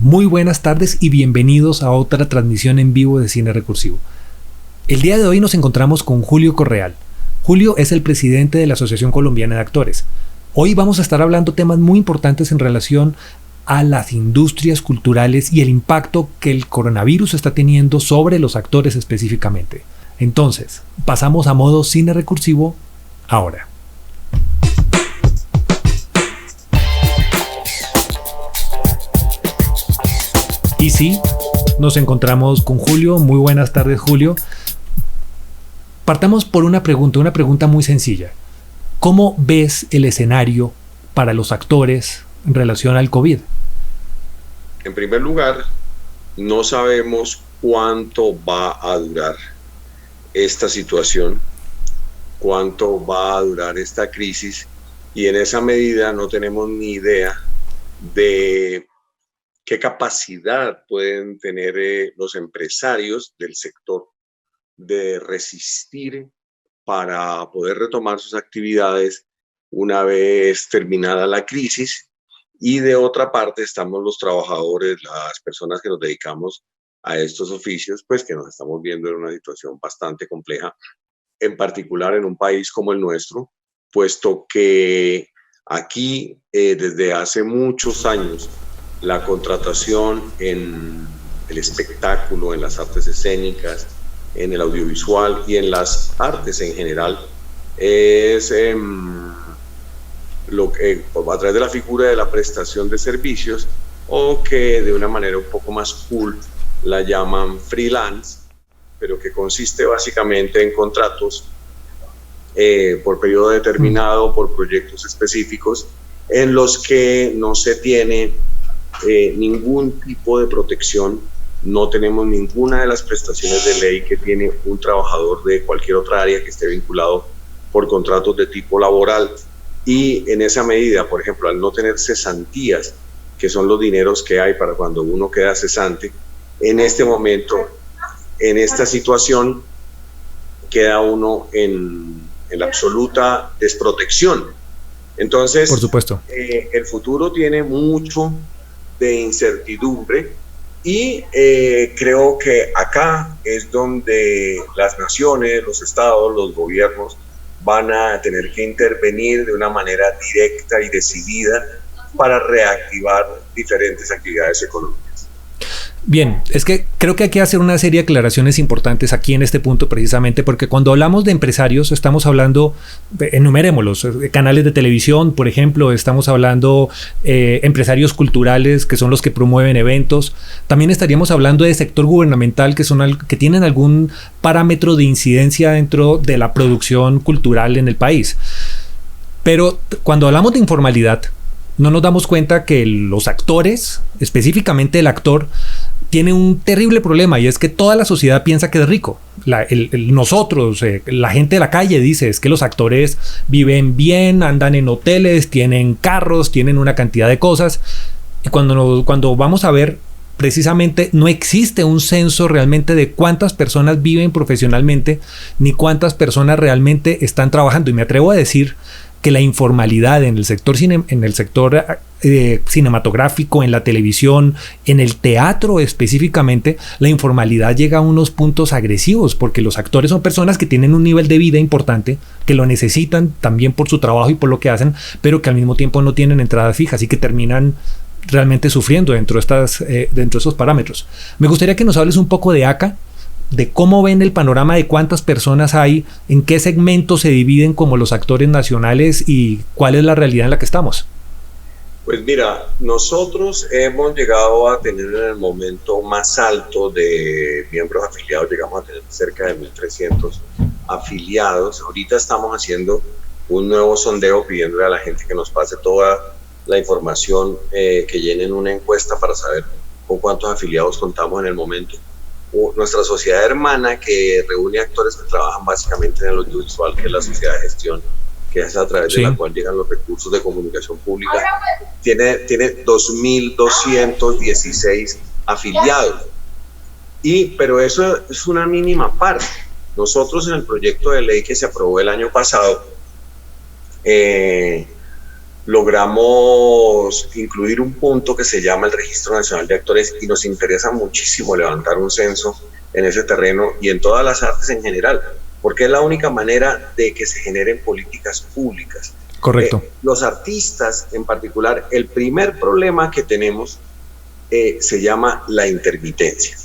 Muy buenas tardes y bienvenidos a otra transmisión en vivo de Cine Recursivo. El día de hoy nos encontramos con Julio Correal. Julio es el presidente de la Asociación Colombiana de Actores. Hoy vamos a estar hablando temas muy importantes en relación a las industrias culturales y el impacto que el coronavirus está teniendo sobre los actores específicamente. Entonces, pasamos a modo Cine Recursivo ahora. Y sí, nos encontramos con Julio. Muy buenas tardes, Julio. Partamos por una pregunta muy sencilla. ¿Cómo ves el escenario para los actores en relación al COVID? En primer lugar, no sabemos cuánto va a durar esta situación, cuánto va a durar esta crisis, y en esa medida no tenemos ni idea de qué capacidad pueden tener los empresarios del sector de resistir para poder retomar sus actividades una vez terminada la crisis. Y de otra parte estamos los trabajadores, las personas que nos dedicamos a estos oficios, pues que nos estamos viendo en una situación bastante compleja, en particular en un país como el nuestro, puesto que aquí desde hace muchos años la contratación en el espectáculo, en las artes escénicas, en el audiovisual y en las artes en general es a través de la figura de la prestación de servicios, o que de una manera un poco más cool la llaman freelance, pero que consiste básicamente en contratos por periodo determinado, por proyectos específicos, en los que no se tiene ningún tipo de protección, no tenemos ninguna de las prestaciones de ley que tiene un trabajador de cualquier otra área que esté vinculado por contratos de tipo laboral. Y en esa medida, por ejemplo, al no tener cesantías, que son los dineros que hay para cuando uno queda cesante, en este momento, en esta situación, queda uno en la absoluta desprotección. Entonces, por supuesto, el futuro tiene mucho de incertidumbre, y creo que acá es donde las naciones, los estados, los gobiernos van a tener que intervenir de una manera directa y decidida para reactivar diferentes actividades económicas. Bien, es que creo que hay que hacer una serie de aclaraciones importantes aquí en este punto, precisamente porque cuando hablamos de empresarios estamos hablando, enumerémoslos, canales de televisión, por ejemplo, estamos hablando empresarios culturales, que son los que promueven eventos. También estaríamos hablando de sector gubernamental, que tienen algún parámetro de incidencia dentro de la producción cultural en el país. Pero cuando hablamos de informalidad, no nos damos cuenta que los actores, específicamente el actor, tiene un terrible problema, y es que toda la sociedad piensa que es rico. Nosotros, la gente de la calle dice es que los actores viven bien, andan en hoteles, tienen carros, tienen una cantidad de cosas. Y cuando vamos a ver, precisamente no existe un censo realmente de cuántas personas viven profesionalmente, ni cuántas personas realmente están trabajando. Y me atrevo a decir que la informalidad en el sector cinematográfico, en la televisión, en el teatro específicamente, la informalidad llega a unos puntos agresivos, porque los actores son personas que tienen un nivel de vida importante, que lo necesitan también por su trabajo y por lo que hacen, pero que al mismo tiempo no tienen entradas fijas y que terminan realmente sufriendo dentro de esos parámetros. Me gustaría que nos hables un poco de ACA, de cómo ven el panorama de cuántas personas hay, en qué segmentos se dividen como los actores nacionales y cuál es la realidad en la que estamos. Pues mira, nosotros hemos llegado a tener en el momento más alto de miembros afiliados, llegamos a tener cerca de 1.300 afiliados. Ahorita estamos haciendo un nuevo sondeo pidiéndole a la gente que nos pase toda la información, que llenen una encuesta para saber con cuántos afiliados contamos en el momento. Nuestra sociedad hermana, que reúne actores que trabajan básicamente en el audiovisual, que es la sociedad de gestión, que es a través de la cual llegan los recursos de comunicación pública, tiene 2.216 afiliados. Pero eso es una mínima parte. Nosotros, en el proyecto de ley que se aprobó el año pasado, logramos incluir un punto que se llama el Registro Nacional de Actores y nos interesa muchísimo levantar un censo en ese terreno y en todas las artes en general, porque es la única manera de que se generen políticas públicas. Correcto. Los artistas en particular, el primer problema que tenemos se llama la intermitencia.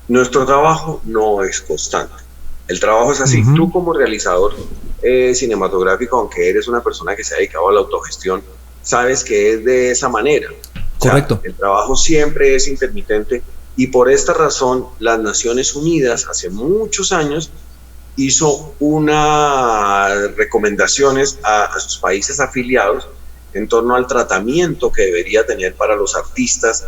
Nuestro trabajo no es constante. El trabajo es así. Tú como realizador cinematográfico, aunque eres una persona que se ha dedicado a la autogestión, sabes que es de esa manera. Correcto. O sea, el trabajo siempre es intermitente y por esta razón las Naciones Unidas hace muchos años hizo unas recomendaciones a sus países afiliados en torno al tratamiento que debería tener para los artistas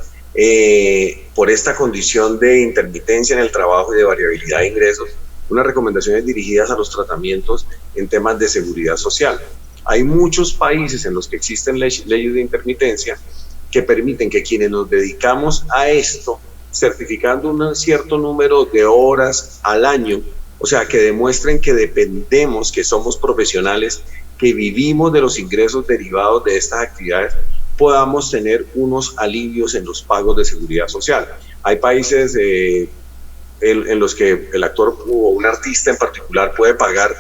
por esta condición de intermitencia en el trabajo y de variabilidad de ingresos, unas recomendaciones dirigidas a los tratamientos en temas de seguridad social. Hay muchos países en los que existen leyes de intermitencia que permiten que quienes nos dedicamos a esto, certificando un cierto número de horas al año, o sea, que demuestren que dependemos, que somos profesionales, que vivimos de los ingresos derivados de estas actividades, podamos tener unos alivios en los pagos de seguridad social. Hay países en los que el actor o un artista en particular puede pagar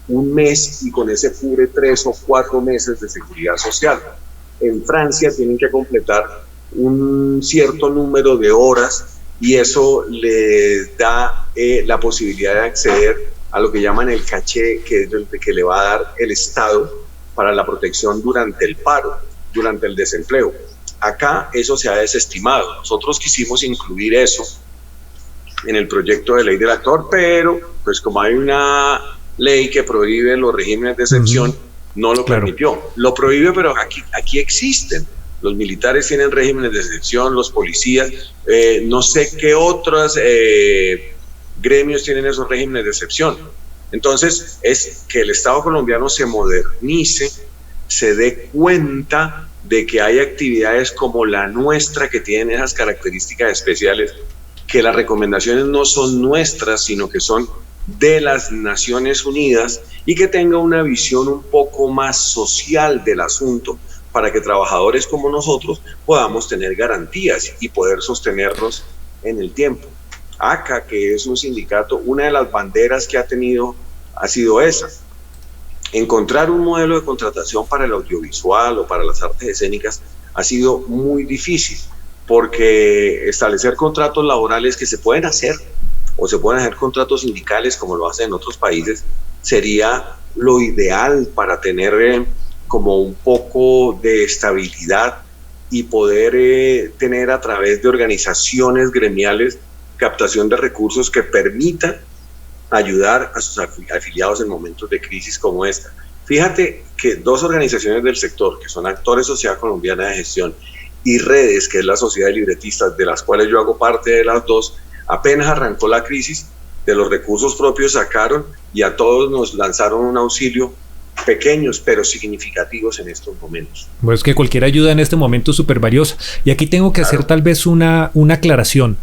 un mes y con ese cubre 3 o 4 meses de seguridad social. En Francia tienen que completar un cierto número de horas y eso les da la posibilidad de acceder a lo que llaman el caché, que es el que le va a dar el Estado para la protección durante el paro, durante el desempleo. Acá eso se ha desestimado. Nosotros quisimos incluir eso en el proyecto de ley del actor, pero pues como hay una ley que prohíbe los regímenes de excepción, no lo permitió. Lo prohíbe, pero aquí existen. Los militares tienen regímenes de excepción, los policías, no sé qué otros gremios tienen esos regímenes de excepción. Entonces es que el Estado colombiano se modernice, se dé cuenta de que hay actividades como la nuestra que tienen esas características especiales, que las recomendaciones no son nuestras, sino que son de las Naciones Unidas, y que tenga una visión un poco más social del asunto para que trabajadores como nosotros podamos tener garantías y poder sostenernos en el tiempo. ACA, que es un sindicato, una de las banderas que ha tenido ha sido esa. Encontrar un modelo de contratación para el audiovisual o para las artes escénicas ha sido muy difícil, porque establecer contratos laborales que se pueden hacer, o se pueden hacer contratos sindicales como lo hacen en otros países, sería lo ideal para tener como un poco de estabilidad y poder tener a través de organizaciones gremiales captación de recursos que permitan ayudar a sus afiliados en momentos de crisis como esta. Fíjate que dos organizaciones del sector, que son Actores Sociedad Colombiana de Gestión y Redes, que es la Sociedad de Libretistas, de las cuales yo hago parte de las dos, apenas arrancó la crisis, de los recursos propios sacaron y a todos nos lanzaron un auxilio, pequeños pero significativos en estos momentos. Pues que cualquier ayuda en este momento es súper valiosa. Y aquí tengo que hacer tal vez una aclaración.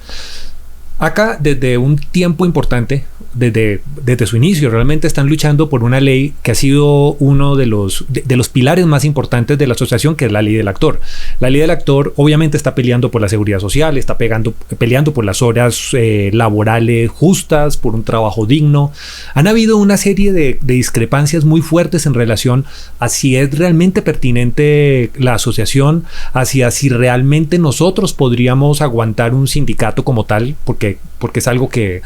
Acá, desde un tiempo importante, desde su inicio, realmente están luchando por una ley que ha sido uno de los pilares más importantes de la asociación, que es la ley del actor. La ley del actor obviamente está peleando por la seguridad social, está peleando por las horas laborales justas, por un trabajo digno. Han habido una serie de discrepancias muy fuertes en relación a si es realmente pertinente la asociación, hacia si realmente nosotros podríamos aguantar un sindicato como tal, porque es algo que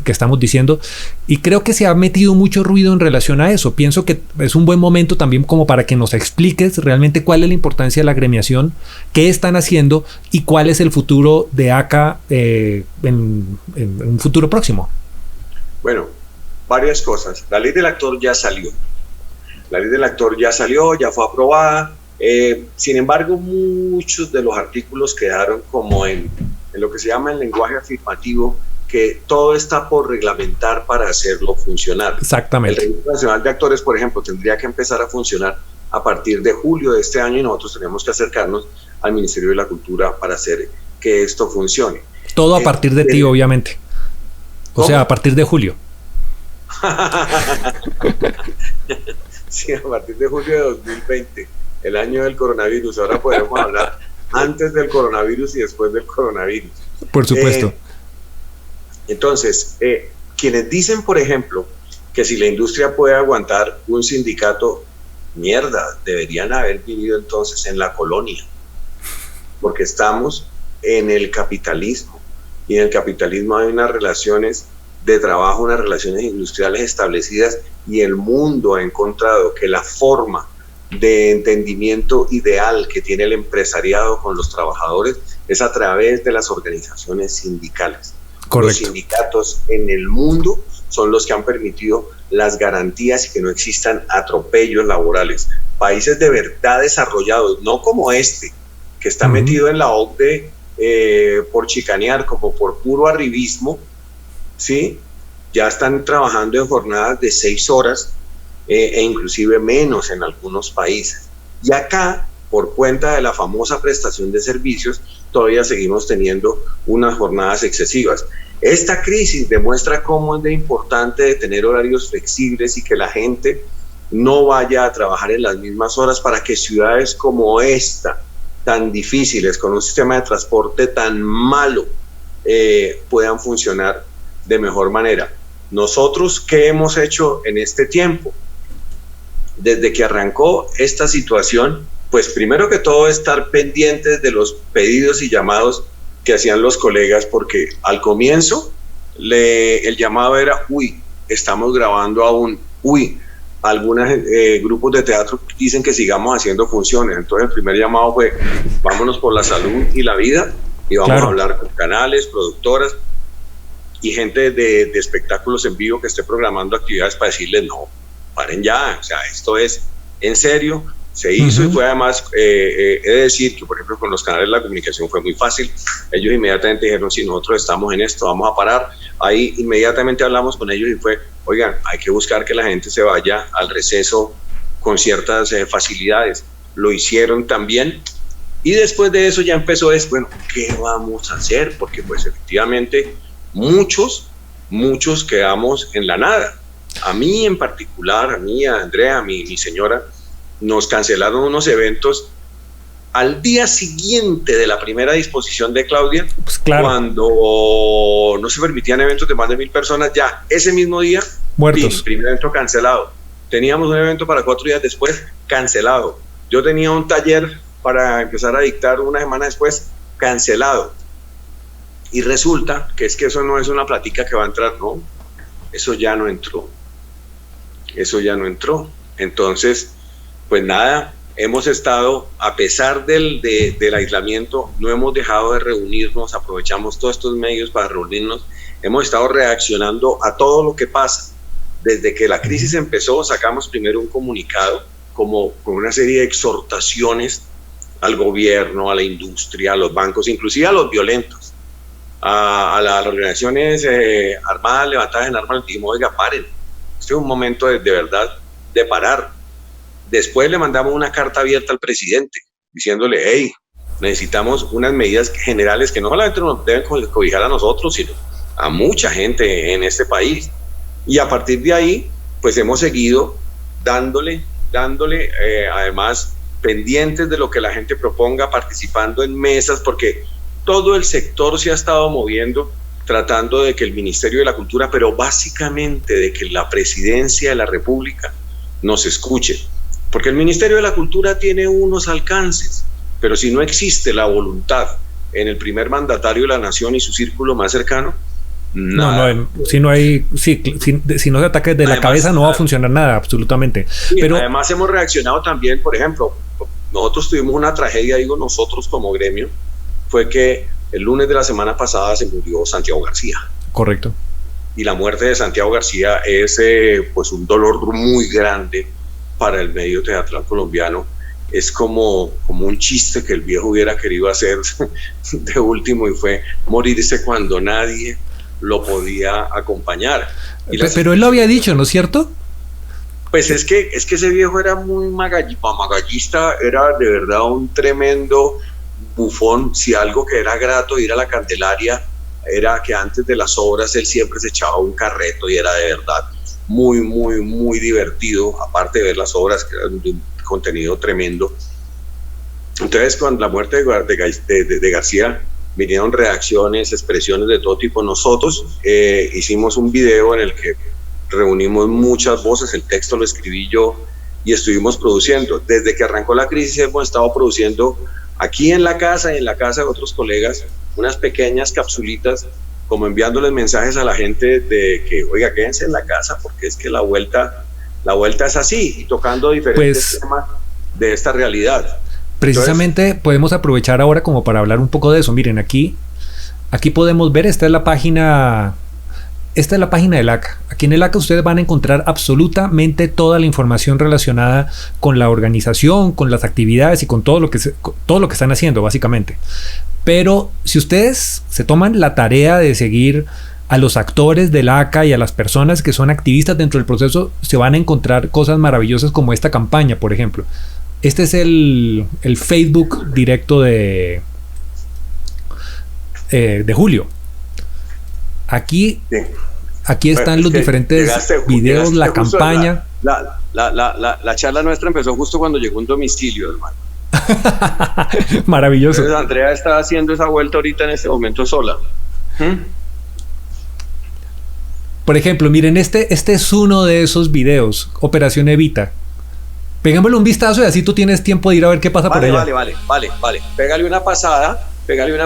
estamos diciendo, y creo que se ha metido mucho ruido en relación a eso. Pienso que es un buen momento también como para que nos expliques realmente cuál es la importancia de la agremiación, qué están haciendo y cuál es el futuro de ACA en un futuro próximo. Bueno, varias cosas. La ley del actor ya salió. Ya fue aprobada. Sin embargo, muchos de los artículos quedaron como en lo que se llama el lenguaje afirmativo, que todo está por reglamentar para hacerlo funcionar. Exactamente. El Registro Nacional de Actores, por ejemplo, tendría que empezar a funcionar a partir de julio de este año y nosotros tenemos que acercarnos al Ministerio de la Cultura para hacer que esto funcione. Todo a partir de ti, obviamente. O sea, a partir de julio. Sí, a partir de julio de 2020. el año del coronavirus. Ahora podemos hablar antes del coronavirus y después del coronavirus. Por supuesto. Entonces, quienes dicen, por ejemplo, que si la industria puede aguantar un sindicato, mierda, deberían haber vivido entonces en la colonia, porque estamos en el capitalismo, y en el capitalismo hay unas relaciones de trabajo, unas relaciones industriales establecidas, y el mundo ha encontrado que la forma de entendimiento ideal que tiene el empresariado con los trabajadores es a través de las organizaciones sindicales. Correcto. Los sindicatos en el mundo son los que han permitido las garantías y que no existan atropellos laborales. Países de verdad desarrollados, no como este, que está metido en la OCDE por chicanear, como por puro arribismo, ¿sí? Ya están trabajando en jornadas de 6 horas e inclusive menos en algunos países. Y acá, por cuenta de la famosa prestación de servicios, todavía seguimos teniendo unas jornadas excesivas. Esta crisis demuestra cómo es de importante tener horarios flexibles y que la gente no vaya a trabajar en las mismas horas para que ciudades como esta, tan difíciles, con un sistema de transporte tan malo, puedan funcionar de mejor manera. Nosotros, ¿qué hemos hecho en este tiempo? Desde que arrancó esta situación, pues primero que todo estar pendientes de los pedidos y llamados que hacían los colegas, porque al comienzo el llamado era, uy, estamos grabando aún, uy, algunos grupos de teatro dicen que sigamos haciendo funciones. Entonces el primer llamado fue, vámonos por la salud y la vida, y vamos a hablar con canales, productoras y gente de espectáculos en vivo que esté programando actividades para decirles, no, paren ya, o sea, esto es en serio. Se hizo y fue además, he de decir que por ejemplo con los canales de la comunicación fue muy fácil. Ellos inmediatamente dijeron, si nosotros estamos en esto, vamos a parar. Ahí inmediatamente hablamos con ellos y fue, oigan, hay que buscar que la gente se vaya al receso con ciertas facilidades. Lo hicieron también. Y después de eso ya empezó, bueno, ¿qué vamos a hacer? Porque pues efectivamente muchos quedamos en la nada. A mí en particular, a mí, a Andrea, a mi señora, nos cancelaron unos eventos al día siguiente de la primera disposición de Claudia, pues claro, cuando no se permitían eventos de más de 1,000 personas, ya ese mismo día, muertos. Primer evento cancelado. Teníamos un evento para 4 días después, cancelado. Yo tenía un taller para empezar a dictar una semana después, cancelado. Y resulta que es que eso no es una plática que va a entrar, no, eso ya no entró. Eso ya no entró. Entonces, pues nada, hemos estado, a pesar del aislamiento, no hemos dejado de reunirnos, aprovechamos todos estos medios para reunirnos, hemos estado reaccionando a todo lo que pasa. Desde que la crisis empezó, sacamos primero un comunicado como con una serie de exhortaciones al gobierno, a la industria, a los bancos, inclusive a los violentos, a las organizaciones armadas, levantadas en armas. Les dijimos, oiga, paren, este es un momento de verdad de parar. Después le mandamos una carta abierta al presidente diciéndole, hey, necesitamos unas medidas generales que no solamente nos deben cobijar a nosotros, sino a mucha gente en este país. Y a partir de ahí, pues hemos seguido dándole, además pendientes de lo que la gente proponga, participando en mesas, porque todo el sector se ha estado moviendo, tratando de que el Ministerio de la Cultura, pero básicamente de que la Presidencia de la República nos escuche. Porque el Ministerio de la Cultura tiene unos alcances, pero si no existe la voluntad en el primer mandatario de la nación y su círculo más cercano, nada. Si no se ataca desde la cabeza, no va a funcionar nada, absolutamente. Pero además hemos reaccionado también, por ejemplo, nosotros tuvimos una tragedia, digo nosotros como gremio, fue que el lunes de la semana pasada se murió Santiago García. Correcto. Y la muerte de Santiago García es pues un dolor muy grande para el medio teatral colombiano. Es como un chiste que el viejo hubiera querido hacer de último, y fue morirse cuando nadie lo podía acompañar. Pero él lo había dicho, ¿no es cierto? Pues es que ese viejo era muy magallista, era de verdad un tremendo bufón. Si algo que era grato ir a la Candelaria era que antes de las obras él siempre se echaba un carreto y era de verdad muy, muy, muy divertido, aparte de ver las obras que eran de un contenido tremendo. Entonces, con la muerte de García, vinieron reacciones, expresiones de todo tipo. Nosotros hicimos un video en el que reunimos muchas voces, el texto lo escribí yo y estuvimos produciendo. Desde que arrancó la crisis hemos estado produciendo aquí en la casa y en la casa de otros colegas unas pequeñas capsulitas, como enviándoles mensajes a la gente de que, oiga, quédense en la casa porque es que la vuelta es así, y tocando diferentes temas de esta realidad. Precisamente entonces, podemos aprovechar ahora como para hablar un poco de eso. Miren, aquí podemos ver, esta es la página del ACA. Aquí en el ACA ustedes van a encontrar absolutamente toda la información relacionada con la organización, con las actividades y con todo lo que están haciendo, básicamente. Pero si ustedes se toman la tarea de seguir a los actores del ACA y a las personas que son activistas dentro del proceso, se van a encontrar cosas maravillosas como esta campaña, por ejemplo. Este es el Facebook directo de Julio. Aquí están los diferentes videos, la campaña. La charla nuestra empezó justo cuando llegó un domicilio, hermano. Maravilloso. Entonces, Andrea está haciendo esa vuelta ahorita en este momento sola. Por ejemplo, miren, este es uno de esos videos, Operación Evita. Pégamelo un vistazo y así tú tienes tiempo de ir a ver qué pasa por allá. Vale. Pégale una pasada.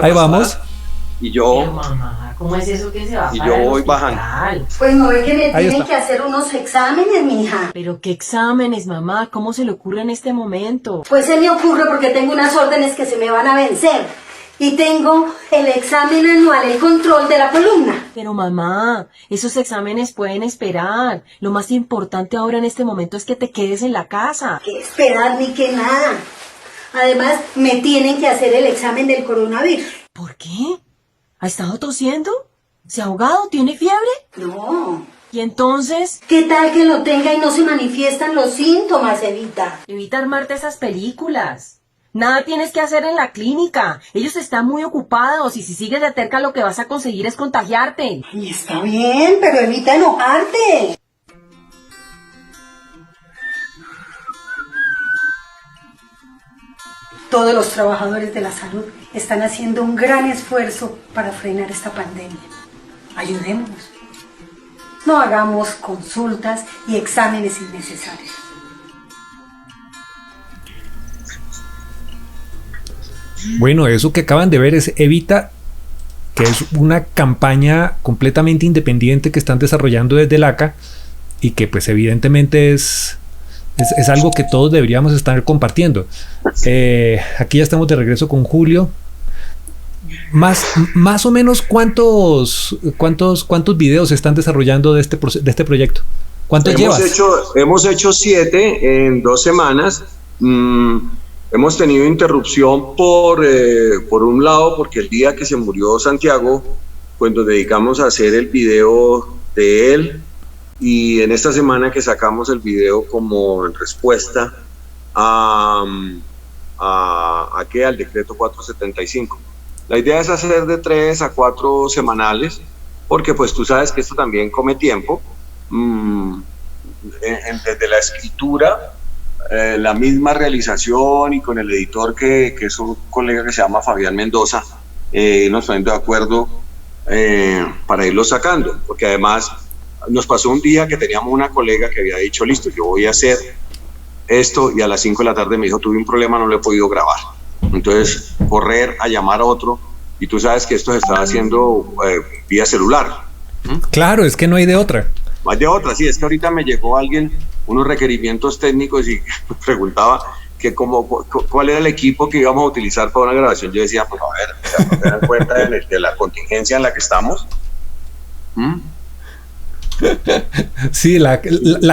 Ahí vamos. Y yo... Pero mamá, ¿cómo es eso que se va y para yo el voy hospital? bajando. Pues no ve que me tienen que hacer unos exámenes, mija. Pero qué exámenes, mamá, ¿cómo se le ocurre en este momento? Pues se me ocurre porque tengo unas órdenes que se me van a vencer. Y tengo el examen anual, el control de la columna. Pero mamá, esos exámenes pueden esperar. Lo más importante ahora en este momento es que te quedes en la casa. ¿Qué esperar ni qué nada? Además, me tienen que hacer el examen del coronavirus. ¿Por qué? ¿Ha estado tosiendo? ¿Se ha ahogado? ¿Tiene fiebre? No. ¿Y entonces? ¿Qué tal que lo tenga y no se manifiestan los síntomas, Evita? Evita armarte esas películas. Nada tienes que hacer en la clínica. Ellos están muy ocupados y si sigues de cerca lo que vas a conseguir es contagiarte. Y está bien, pero evita enojarte. Todos los trabajadores de la salud están haciendo un gran esfuerzo para frenar esta pandemia. Ayudémonos. No hagamos consultas y exámenes innecesarios. Bueno, eso que acaban de ver es Evita, que es una campaña completamente independiente que están desarrollando desde el ACA y que pues evidentemente es algo que todos deberíamos estar compartiendo. Aquí ya estamos de regreso con Julio. Más o menos ¿cuántos videos se están desarrollando de este proyecto? ¿Cuántos llevas? Hemos hecho 7 en 2 semanas. Hemos tenido interrupción por un lado, porque el día que se murió Santiago, pues nos dedicamos a hacer el video de él, y en esta semana que sacamos el video como en respuesta al decreto 475. La idea es hacer de 3 a 4 semanales, porque pues tú sabes que esto también come tiempo, desde la escritura, la misma realización, y con el editor que es un colega que se llama Fabián Mendoza, nos ponemos de acuerdo para irlo sacando, porque además nos pasó un día que teníamos una colega que había dicho, listo, yo voy a hacer esto, y a las 5 de la tarde me dijo, tuve un problema, no lo he podido grabar. Entonces, correr a llamar a otro, y tú sabes que esto se está haciendo vía celular. Claro, es que no hay de otra. No hay de otra, sí, es que ahorita me llegó alguien, unos requerimientos técnicos, y me preguntaba que cuál era el equipo que íbamos a utilizar para una grabación. Yo decía, pues a ver, ¿se dan cuenta de la contingencia en la que estamos? Sí, la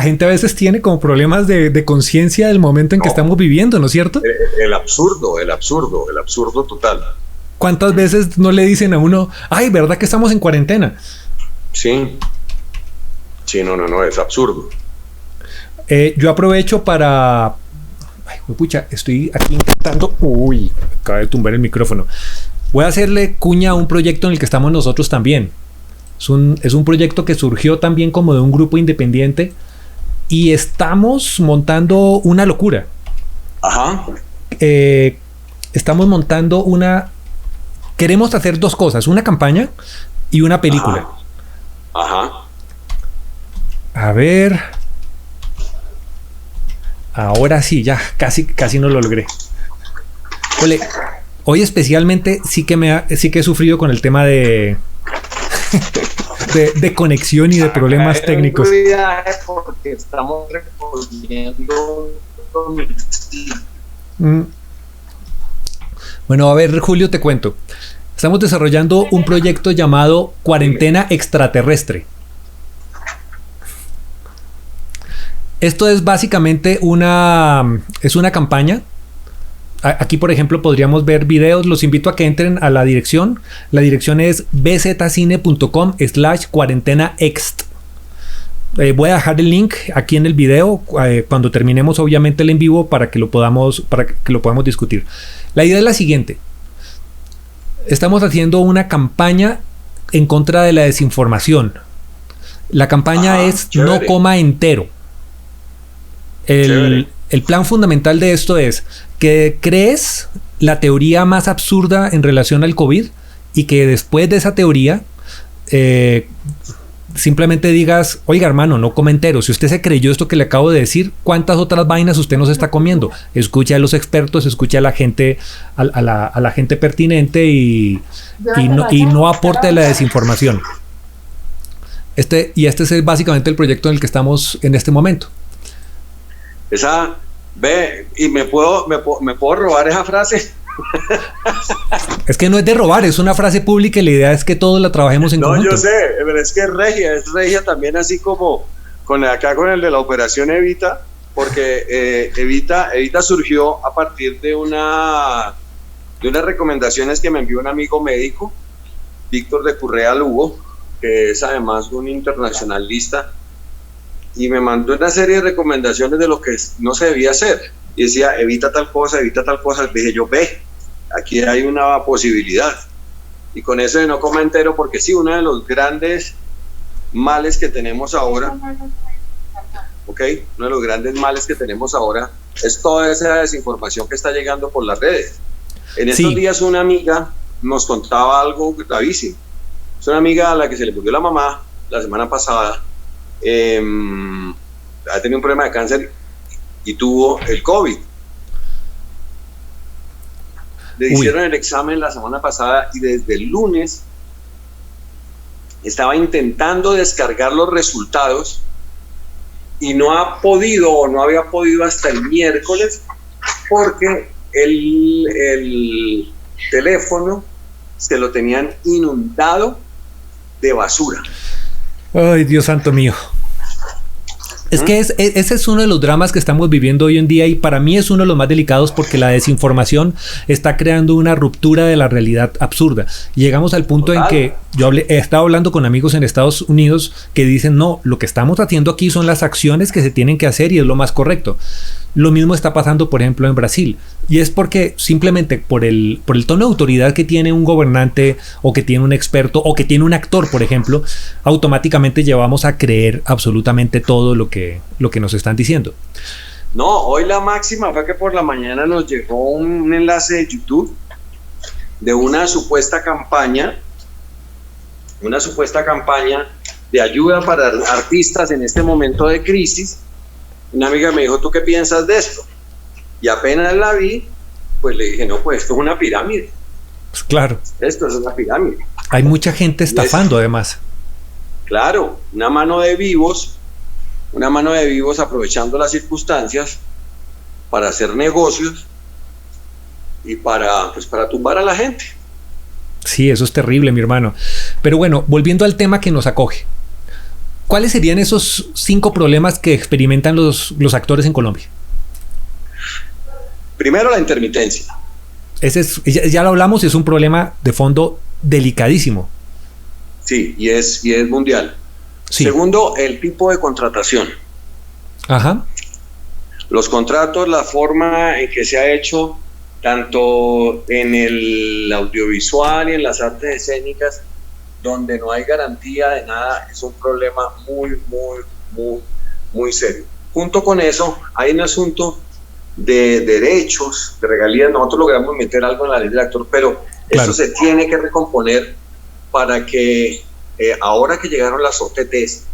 gente a veces tiene como problemas de conciencia del momento en que estamos viviendo, ¿no es cierto? El absurdo total. ¿Cuántas veces no le dicen a uno, ay, ¿verdad que estamos en cuarentena? Sí, no, es absurdo. Yo aprovecho para... Ay, pucha, estoy aquí intentando... Uy, acaba de tumbar el micrófono. Voy a hacerle cuña a un proyecto en el que estamos nosotros también. Es un proyecto que surgió también como de un grupo independiente y estamos montando una locura. Ajá. estamos montando queremos hacer dos cosas, una campaña y una película. Ajá. A ver. Ahora sí, ya casi no lo logré. Ole, hoy especialmente sí que he sufrido con el tema de conexión y de problemas técnicos. Porque estamos recogiendo. Bueno, a ver, Julio, te cuento. Estamos desarrollando un proyecto llamado Cuarentena Extraterrestre. Esto es básicamente una campaña. Aquí, por ejemplo, podríamos ver videos. Los invito a que entren a la dirección. La dirección es bzcine.com/cuarentenaext. Voy a dejar el link aquí en el video cuando terminemos, obviamente, el en vivo para que lo podamos discutir. La idea es la siguiente. Estamos haciendo una campaña en contra de la desinformación. La campaña es chévere. No coma entero. El plan fundamental de esto es que crees la teoría más absurda en relación al COVID y que después de esa teoría simplemente digas, oiga hermano, no come entero. Si usted se creyó esto que le acabo de decir, ¿cuántas otras vainas usted no se está comiendo? Escuche a los expertos, escuche a la gente, a la gente pertinente y no aporte la desinformación. Este es básicamente el proyecto en el que estamos en este momento. ¿Y me puedo robar esa frase? Es que no es de robar, es una frase pública y la idea es que todos la trabajemos en conjunto. No, yo sé, pero es que es regia también, así como con el de la operación Evita, porque Evita surgió a partir de unas recomendaciones que me envió un amigo médico, Víctor de Currea Lugo, que es además un internacionalista, y me mandó una serie de recomendaciones de lo que no se debía hacer, y decía, evita tal cosa, dije yo, aquí hay una posibilidad, y con eso de no comer entero, porque sí, uno de los grandes males que tenemos ahora, uno de los grandes males que tenemos ahora es toda esa desinformación que está llegando por las redes. En estos días una amiga nos contaba algo gravísimo. Es una amiga a la que se le murió la mamá la semana pasada, ha tenido un problema de cáncer y tuvo el COVID. Le hicieron el examen la semana pasada y desde el lunes estaba intentando descargar los resultados y no había podido hasta el miércoles porque el teléfono se lo tenían inundado de basura. Ay, Dios santo mío. Es que ese es uno de los dramas que estamos viviendo hoy en día y para mí es uno de los más delicados porque la desinformación está creando una ruptura de la realidad absurda. Y llegamos al punto en que he estado hablando con amigos en Estados Unidos que dicen, no, lo que estamos haciendo aquí son las acciones que se tienen que hacer y es lo más correcto. Lo mismo está pasando, por ejemplo, en Brasil. Y es porque simplemente por el tono de autoridad que tiene un gobernante o que tiene un experto o que tiene un actor, por ejemplo, automáticamente llevamos a creer absolutamente todo lo que nos están diciendo. No, hoy la máxima fue que por la mañana nos llegó un enlace de YouTube de una supuesta campaña de ayuda para artistas en este momento de crisis. Una amiga me dijo, ¿tú qué piensas de esto? Y apenas la vi, pues le dije, no, pues esto es una pirámide. Pues claro. Esto es una pirámide. Hay mucha gente estafando además. Claro, una mano de vivos aprovechando las circunstancias para hacer negocios y para tumbar a la gente. Sí, eso es terrible, mi hermano. Pero bueno, volviendo al tema que nos acoge. ¿Cuáles serían esos 5 problemas que experimentan los actores en Colombia? Primero, la intermitencia. Ya lo hablamos, es un problema de fondo delicadísimo. Sí, y es mundial. Sí. Segundo, el tipo de contratación. Ajá. Los contratos, la forma en que se ha hecho, tanto en el audiovisual y en las artes escénicas, donde no hay garantía de nada, es un problema muy, muy, muy, muy serio. Junto con eso, hay un asunto de derechos, de regalías. Nosotros logramos meter algo en la ley del actor, pero Claro. eso se tiene que recomponer para que ahora que llegaron las OTTs,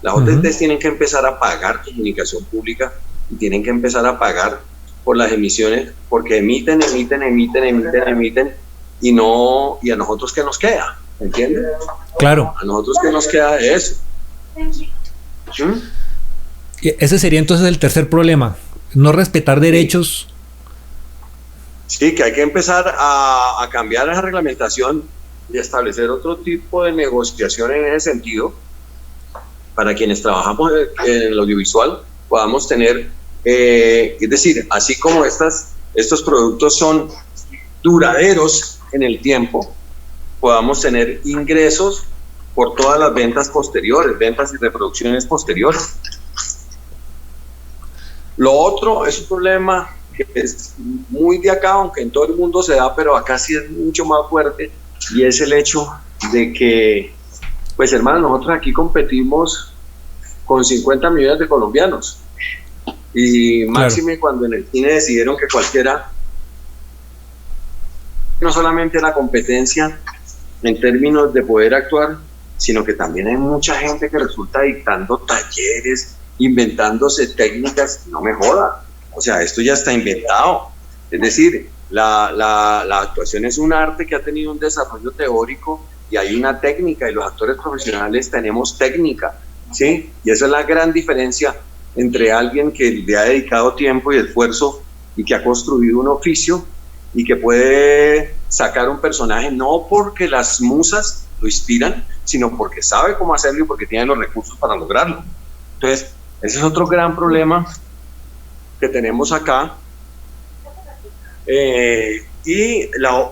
las OTTs tienen que empezar a pagar comunicación pública y tienen que empezar a pagar por las emisiones, porque emiten y no, y a nosotros qué nos queda, ¿entiendes? Claro. A nosotros qué nos queda de eso. ¿Mm? Y ese sería entonces el tercer problema, no respetar derechos. Sí, que hay que empezar a cambiar esa reglamentación y establecer otro tipo de negociación en ese sentido, para quienes trabajamos en el audiovisual podamos tener, es decir, así como estos productos son duraderos en el tiempo, podamos tener ingresos por todas las ventas posteriores, ventas y reproducciones posteriores. Lo otro es un problema que es muy de acá, aunque en todo el mundo se da, pero acá sí es mucho más fuerte, y es el hecho de que, pues hermano, nosotros aquí competimos con 50 millones de colombianos, y máxime cuando en el cine decidieron que cualquiera, no solamente la competencia en términos de poder actuar, sino que también hay mucha gente que resulta dictando talleres, inventándose técnicas. No me joda, o sea, esto ya está inventado. Es decir, la actuación es un arte que ha tenido un desarrollo teórico y hay una técnica, y los actores profesionales tenemos técnica, ¿sí? Y esa es la gran diferencia entre alguien que le ha dedicado tiempo y esfuerzo y que ha construido un oficio y que puede sacar un personaje no porque las musas lo inspiran, sino porque sabe cómo hacerlo y porque tiene los recursos para lograrlo. Entonces, ese es otro gran problema que tenemos acá.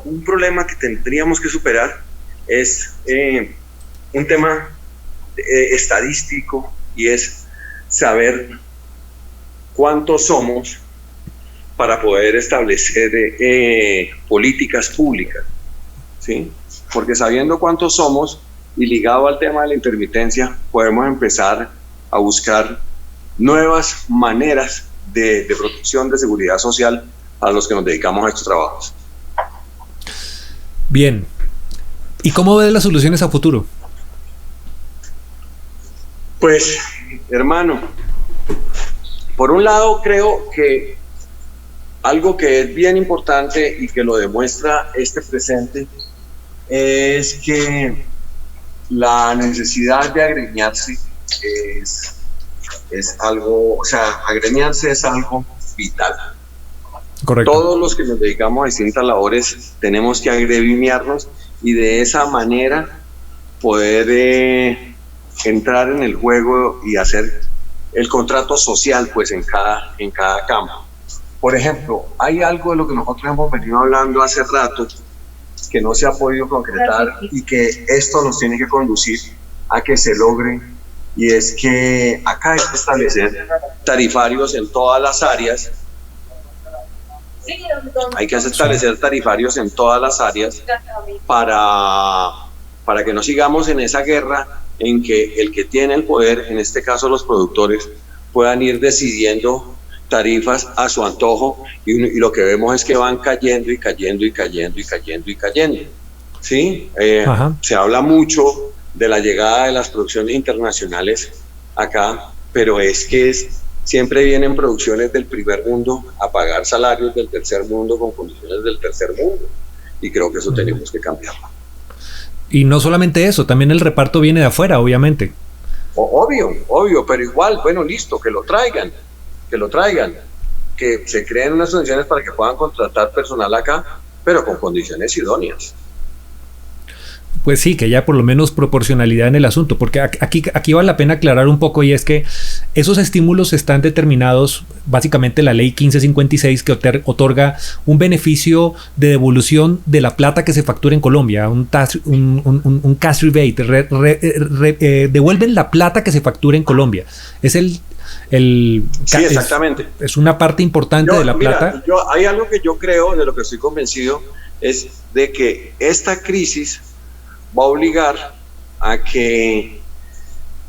Un problema que tendríamos que superar es un tema estadístico, y es saber cuántos somos para poder establecer políticas públicas, ¿sí? Porque sabiendo cuántos somos y ligado al tema de la intermitencia, podemos empezar a buscar nuevas maneras de protección, de seguridad social a los que nos dedicamos a estos trabajos. Bien. ¿Y cómo ves las soluciones a futuro? Pues, hermano, por un lado creo que algo que es bien importante y que lo demuestra este presente es que la necesidad de agremiarse es algo, o sea, agremiarse es algo vital. Correcto. Todos los que nos dedicamos a distintas labores tenemos que agremiarnos y de esa manera poder entrar en el juego y hacer el contrato social, pues, en cada campo. Por ejemplo, hay algo de lo que nosotros hemos venido hablando hace rato que no se ha podido concretar y que esto nos tiene que conducir a que se logre, y es que acá hay que establecer tarifarios en todas las áreas. Hay que establecer tarifarios en todas las áreas para que no sigamos en esa guerra en que el que tiene el poder, en este caso los productores, puedan ir decidiendo tarifas a su antojo, y lo que vemos es que van cayendo y cayendo y cayendo y cayendo y cayendo, ¿sí? Se habla mucho de la llegada de las producciones internacionales acá, pero es que siempre vienen producciones del primer mundo a pagar salarios del tercer mundo con condiciones del tercer mundo, y creo que eso tenemos que cambiarlo. Y no solamente eso, también el reparto viene de afuera, obviamente. Obvio, pero igual, bueno, listo, que lo traigan, que se creen unas condiciones para que puedan contratar personal acá, pero con condiciones idóneas. Pues sí, que haya por lo menos proporcionalidad en el asunto, porque aquí vale la pena aclarar un poco, y es que esos estímulos están determinados, básicamente la ley 1556, que otorga un beneficio de devolución de la plata que se factura en Colombia, un cash rebate, devuelven la plata que se factura en Colombia. Es sí, exactamente. Es una parte importante de la plata. Hay algo que yo creo, de lo que estoy convencido, es de que esta crisis va a obligar a que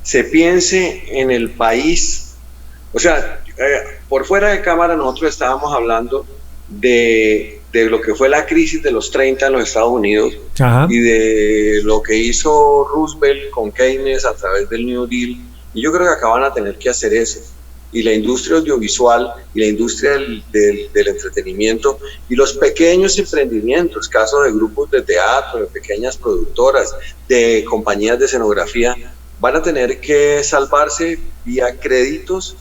se piense en el país. O sea, por fuera de cámara nosotros estábamos hablando de lo que fue la crisis de los 30 en los Estados Unidos. Ajá. Y de lo que hizo Roosevelt con Keynes a través del New Deal, y yo creo que acá van a tener que hacer eso. Y la industria audiovisual y la industria del entretenimiento y los pequeños emprendimientos, casos de grupos de teatro, de pequeñas productoras, de compañías de escenografía, van a tener que salvarse vía créditos,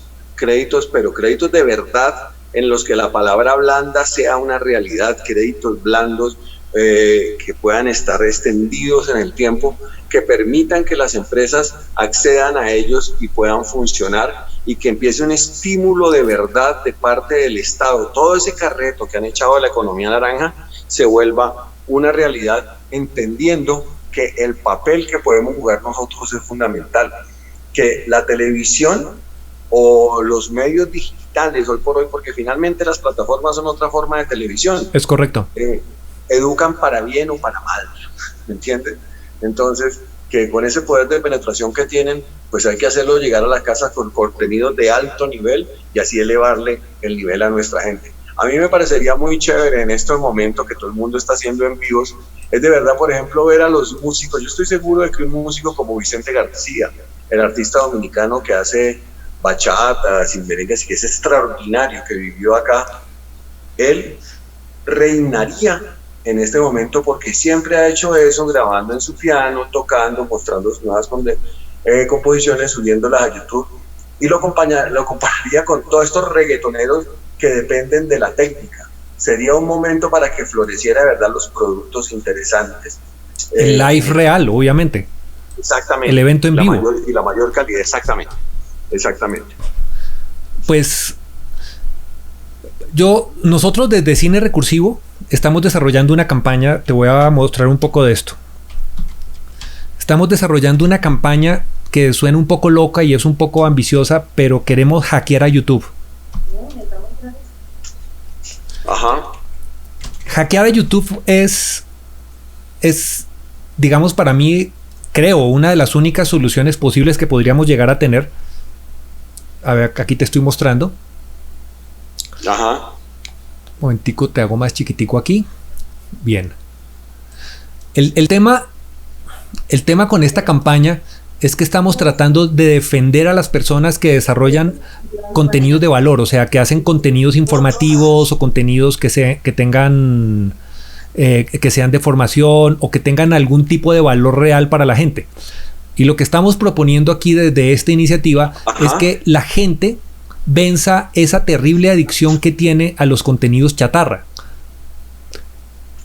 pero créditos de verdad, en los que la palabra blanda sea una realidad, créditos blandos que puedan estar extendidos en el tiempo, que permitan que las empresas accedan a ellos y puedan funcionar, y que empiece un estímulo de verdad de parte del Estado. Todo ese carreto que han echado a la economía naranja se vuelva una realidad, entendiendo que el papel que podemos jugar nosotros es fundamental, que la televisión o los medios digitales hoy por hoy, porque finalmente las plataformas son otra forma de televisión. Es correcto. Educan para bien o para mal, ¿me entiendes? Entonces, que con ese poder de penetración que tienen, pues hay que hacerlo llegar a las casas con contenidos de alto nivel y así elevarle el nivel a nuestra gente. A mí me parecería muy chévere en estos momentos que todo el mundo está haciendo en vivos, es de verdad, por ejemplo, ver a los músicos. Yo estoy seguro de que un músico como Vicente García, el artista dominicano que hace bachata, sin merengues, que es extraordinario, que vivió acá, él reinaría en este momento, porque siempre ha hecho eso, grabando en su piano, tocando, mostrando sus nuevas composiciones, subiéndolas a YouTube, y lo compararía con todos estos reggaetoneros que dependen de la técnica. Sería un momento para que floreciera de verdad los productos interesantes. El live real, obviamente. Exactamente. El evento en vivo. Y la mayor calidad, exactamente. Pues nosotros desde Cine Recursivo estamos desarrollando una campaña. Te voy a mostrar un poco de esto. Estamos desarrollando una campaña que suena un poco loca y es un poco ambiciosa, pero queremos hackear a YouTube. Ajá. Hackear a YouTube es, digamos, para mí, creo, una de las únicas soluciones posibles que podríamos llegar a tener. A ver, aquí te estoy mostrando. Ajá. Un momentico, te hago más chiquitico aquí. Bien. El tema con esta campaña es que estamos tratando de defender a las personas que desarrollan contenidos de valor, o sea, que hacen contenidos informativos o contenidos que tengan que sean de formación o que tengan algún tipo de valor real para la gente. Y lo que estamos proponiendo aquí desde esta iniciativa es que la gente venza esa terrible adicción que tiene a los contenidos chatarra.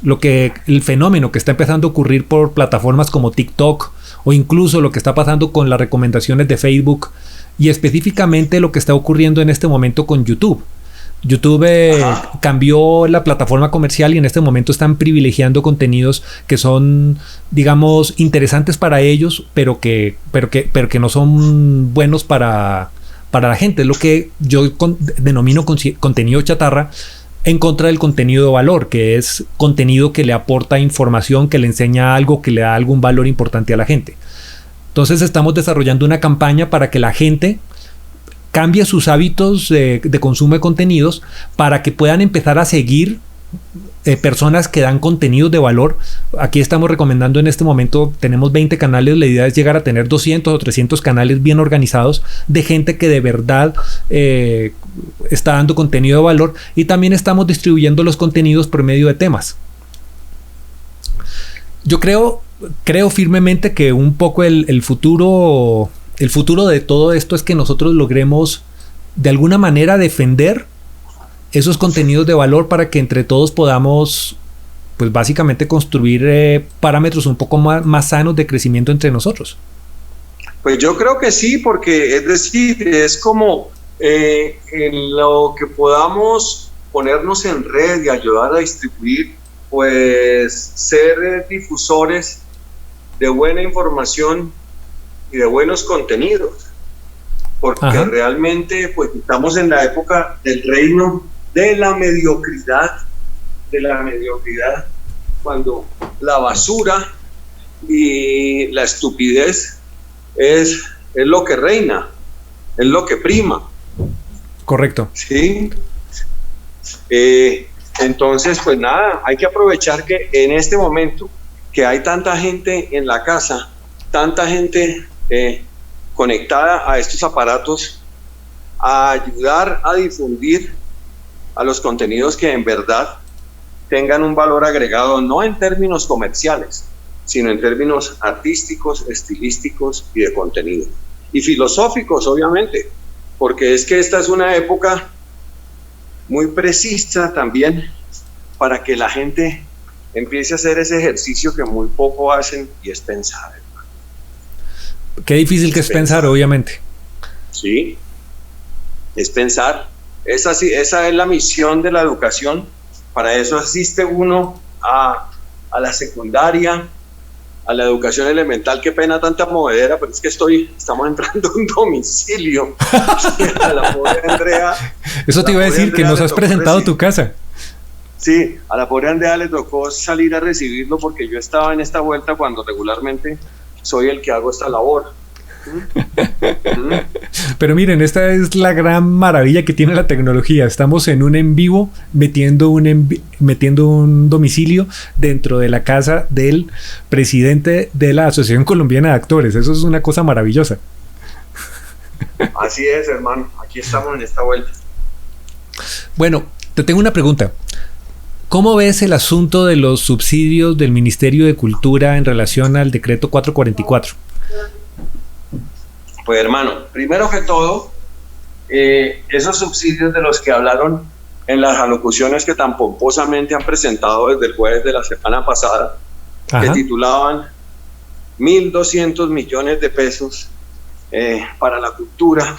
El fenómeno que está empezando a ocurrir por plataformas como TikTok, o incluso lo que está pasando con las recomendaciones de Facebook, y específicamente lo que está ocurriendo en este momento con YouTube. YouTube cambió la plataforma comercial y en este momento están privilegiando contenidos que son, digamos, interesantes para ellos, pero que no son buenos para la gente. Es lo que yo denomino contenido chatarra, en contra del contenido de valor, que es contenido que le aporta información, que le enseña algo, que le da algún valor importante a la gente. Entonces estamos desarrollando una campaña para que la gente cambie sus hábitos de consumo de contenidos, para que puedan empezar a seguir personas que dan contenidos de valor. Aquí estamos recomendando en este momento, tenemos 20 canales, la idea es llegar a tener 200 o 300 canales bien organizados de gente que de verdad está dando contenido de valor, y también estamos distribuyendo los contenidos por medio de temas. Yo creo firmemente que un poco el futuro de todo esto es que nosotros logremos de alguna manera defender esos contenidos de valor, para que entre todos podamos, pues básicamente construir parámetros un poco más sanos de crecimiento entre nosotros. Pues yo creo que sí, porque es decir, es como en lo que podamos ponernos en red y ayudar a distribuir, pues ser difusores de buena información y de buenos contenidos, porque realmente pues estamos en la época del reino de la mediocridad, cuando la basura y la estupidez es lo que reina, es lo que prima. Correcto. ¿Sí? Entonces, pues nada, hay que aprovechar que en este momento que hay tanta gente en la casa, tanta gente conectada a estos aparatos, a ayudar a difundir a los contenidos que en verdad tengan un valor agregado, no en términos comerciales, sino en términos artísticos, estilísticos y de contenido. Y filosóficos, obviamente, porque es que esta es una época muy precisa también para que la gente empiece a hacer ese ejercicio que muy poco hacen, y es pensar. Qué difícil que es pensar, obviamente. Sí, es pensar. Esa es la misión de la educación. Para eso asiste uno a la secundaria, a la educación elemental. Qué pena tanta movedera, pero es que estamos entrando a un domicilio. A la pobre Andrea. Eso te iba a decir, que nos has presentado tu casa. Sí, a la pobre Andrea le tocó salir a recibirlo porque yo estaba en esta vuelta cuando regularmente soy el que hago esta labor. Pero miren, esta es la gran maravilla que tiene la tecnología. Estamos en un en vivo metiendo un domicilio dentro de la casa del presidente de la Asociación Colombiana de Actores. Eso es una cosa maravillosa. Así es, hermano. Aquí estamos en esta vuelta. Bueno, te tengo una pregunta. ¿Cómo ves el asunto de los subsidios del Ministerio de Cultura en relación al decreto 444? Pues hermano, primero que todo, esos subsidios de los que hablaron en las alocuciones que tan pomposamente han presentado desde el jueves de la semana pasada, que titulaban 1.200 millones de pesos para la cultura,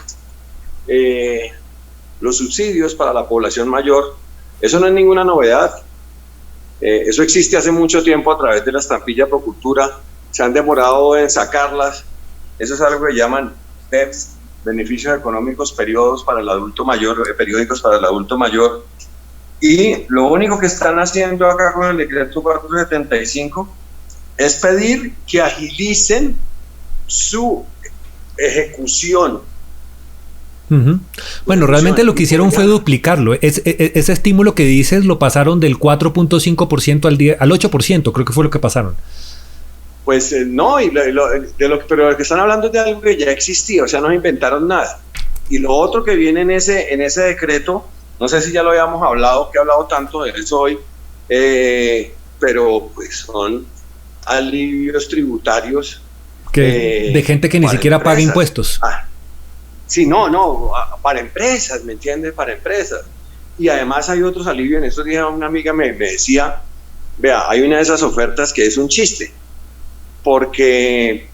los subsidios para la población mayor, eso no es ninguna novedad. Eso existe hace mucho tiempo a través de la estampilla Procultura, se han demorado en sacarlas. Eso es algo que llaman BEPS, beneficios económicos periódicos para el adulto mayor, y lo único que están haciendo acá con el decreto 475 es pedir que agilicen su ejecución. Bueno, realmente lo que hicieron fue duplicarlo. Ese estímulo que dices lo pasaron del 4.5% al 8%, creo que fue lo que pasaron. Pues no, pero lo que están hablando es de algo que ya existía, o sea, no inventaron nada. Y lo otro que viene en ese decreto, no sé si ya lo habíamos hablado, que he hablado tanto de eso hoy, pero pues son alivios tributarios. De gente que ni siquiera paga impuestos. Sí, no, para empresas, ¿me entiendes? Para empresas. Y además hay otros alivios. En estos días una amiga me decía, vea, hay una de esas ofertas que es un chiste, porque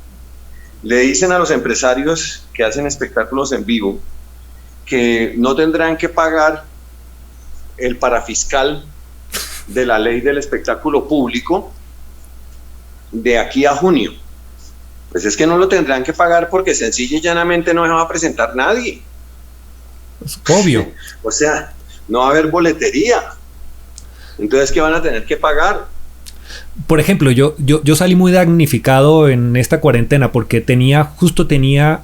le dicen a los empresarios que hacen espectáculos en vivo que no tendrán que pagar el parafiscal de la ley del espectáculo público de aquí a junio. Pues es que no lo tendrán que pagar porque sencilla y llanamente no se va a presentar nadie. Es obvio. O sea, no va a haber boletería. Entonces, ¿qué van a tener que pagar? Por ejemplo, yo salí muy damnificado en esta cuarentena porque tenía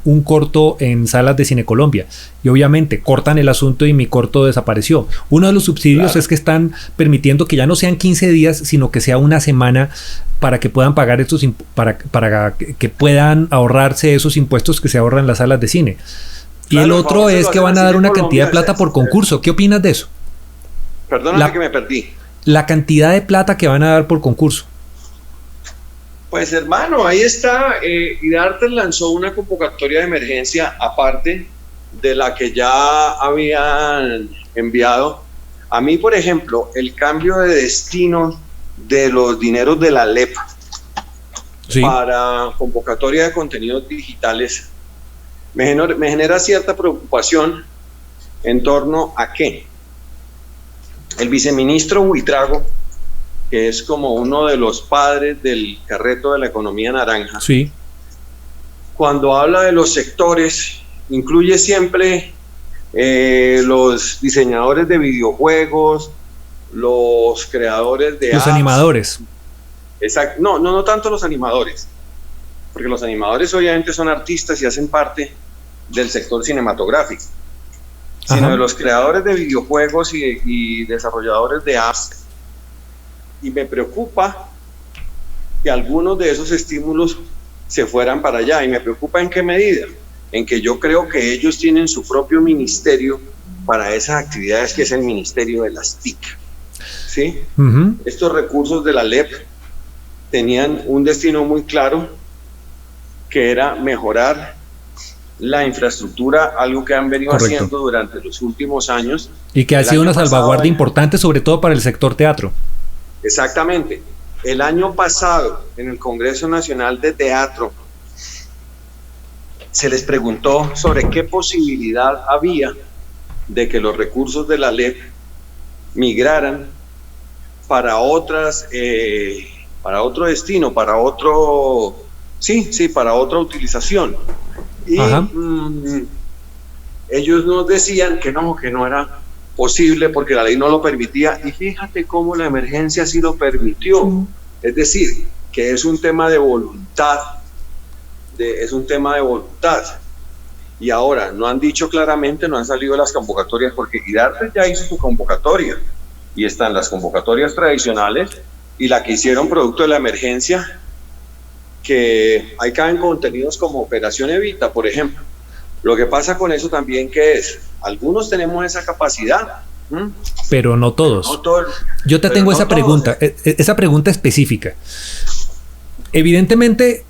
un corto en salas de Cine Colombia y obviamente cortan el asunto y mi corto desapareció. Uno de los subsidios es que están permitiendo que ya no sean 15 días, sino que sea una semana para que puedan pagar estos para que puedan ahorrarse esos impuestos que se ahorran en las salas de cine. Y el otro es que van a dar una cantidad de plata por concurso. ¿Qué opinas de eso? Perdóname que me perdí. La cantidad de plata que van a dar por concurso. Pues hermano, ahí está. IDARTES lanzó una convocatoria de emergencia aparte de la que ya habían enviado. A mí, por ejemplo, el cambio de destino de los dineros de la LEP para convocatoria de contenidos digitales me genera cierta preocupación en torno a qué. El viceministro Buitrago, que es como uno de los padres del carreto de la economía naranja, cuando habla de los sectores, incluye siempre los diseñadores de videojuegos, los creadores de los apps, animadores. Exacto. No tanto los animadores, porque los animadores obviamente son artistas y hacen parte del sector cinematográfico. sino Ajá. de los creadores de videojuegos y desarrolladores de apps. Y me preocupa que algunos de esos estímulos se fueran para allá. ¿Y me preocupa en qué medida? En que yo creo que ellos tienen su propio ministerio para esas actividades, que es el Ministerio de las TIC. ¿Sí? Ujú. Estos recursos de la LEP tenían un destino muy claro, que era mejorar la infraestructura, algo que han venido Correcto. haciendo durante los últimos años. Y que ha El sido año una salvaguardia pasado, importante, sobre todo para el sector teatro. Exactamente. El año pasado, en el Congreso Nacional de Teatro, se les preguntó sobre qué posibilidad había de que los recursos de la LEP migraran para otras, para otro destino, para otro, para otra utilización. Y ellos nos decían que no era posible porque la ley no lo permitía, y fíjate cómo la emergencia sí lo permitió. Es decir, que es un tema de voluntad, y ahora no han dicho claramente, no han salido las convocatorias, porque IDARTE ya hizo su convocatoria y están las convocatorias tradicionales y la que hicieron producto de la emergencia, que ahí caben contenidos como Operación Evita, por ejemplo. Lo que pasa con eso también, que es, algunos tenemos esa capacidad, Pero no todos. no todo, Yo te pero tengo no esa todos. pregunta, esa pregunta específica. Evidentemente,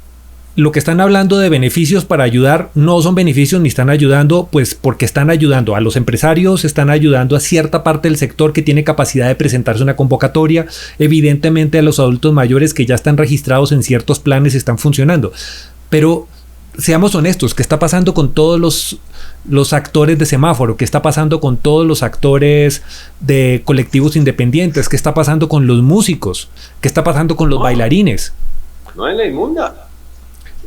lo que están hablando de beneficios para ayudar no son beneficios ni están ayudando, pues porque están ayudando a los empresarios, están ayudando a cierta parte del sector que tiene capacidad de presentarse una convocatoria, evidentemente a los adultos mayores que ya están registrados en ciertos planes están funcionando. Pero seamos honestos, ¿qué está pasando con todos los actores de semáforo? ¿Qué está pasando con todos los actores de colectivos independientes? ¿Qué está pasando con los músicos? ¿Qué está pasando con los bailarines? No en la inmunda.